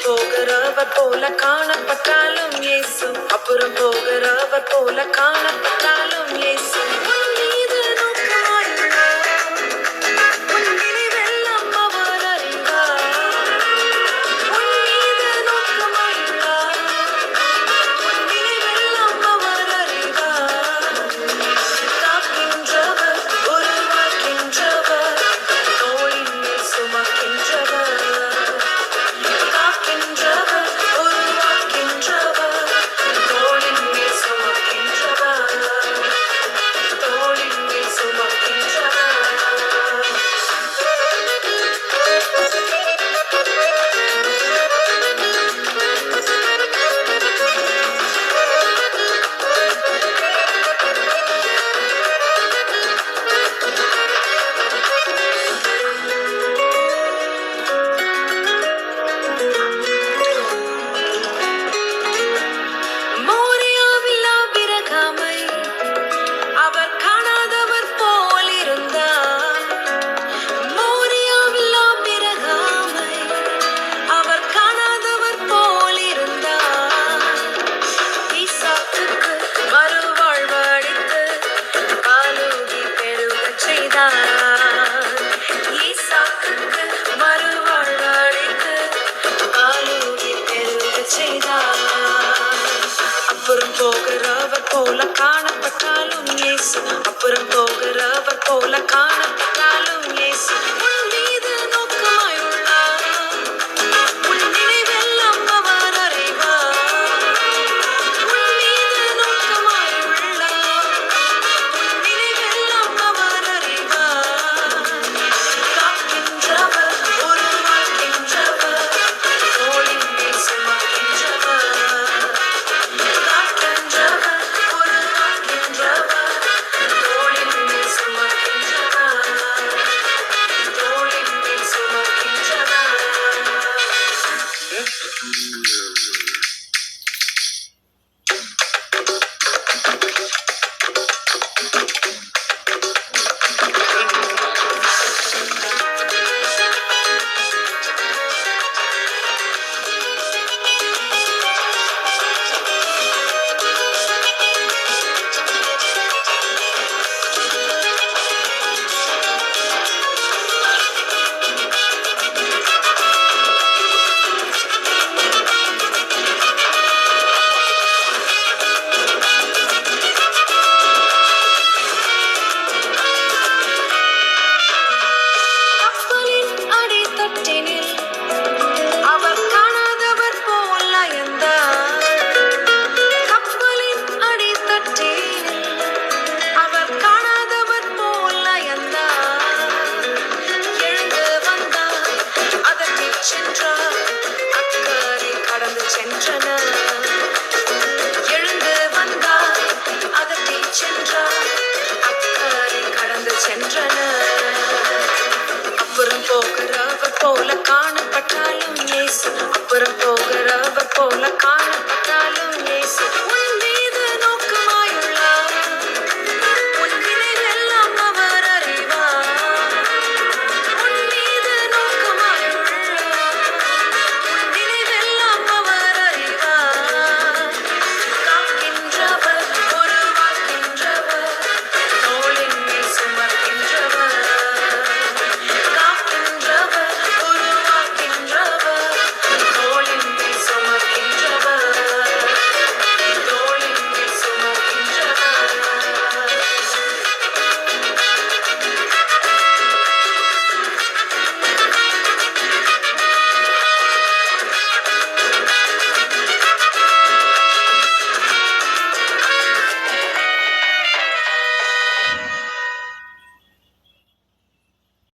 போகிறவர் போல காணப்பட்டாலும் இயேசு, அப்புறம் போகிறவர் போல காணப்பட்டாலும் இயேசு உன் மீது நோக்கமாயுள்ளார். உன் நினைவெல்லாம் அவர் அறிவார். உன் மீது நோக்கமாயுள்ளார். உன் நினைவெல்லாம் அவர் அறிவார். காக்கின்றவர், உருவாக்கின்றவர், தோளின் மேல் சுமக்கின்றவர். அப்புறம் போகிறவர் போல காணப்பட்டாலும் இயேசு, அப்புறம் போகிறவர் போல காணப்பட்டாலும் இயேசு உன் மீது நோக்கமாயுள்ளார். உன் நினைவெல்லாம் அவர் அறிவார். உன் மீது நோக்கமாயுள்ளார். உன் நினைவெல்லாம் அவர் அறிவார். காக்கின்றவர், உருவாக்கின்றவர், தோளின் மேல் சுமக்கின்றவர். எழுந்து வந்தார், அதட்டி சென்றார், அக்கறை கடந்து சென்றனர். அப்புறம் போகிறவர் போல காணப்பட்டாலும் இயேசு, அப்புறம் போகிறவர் போல காணப்பட்டாலும்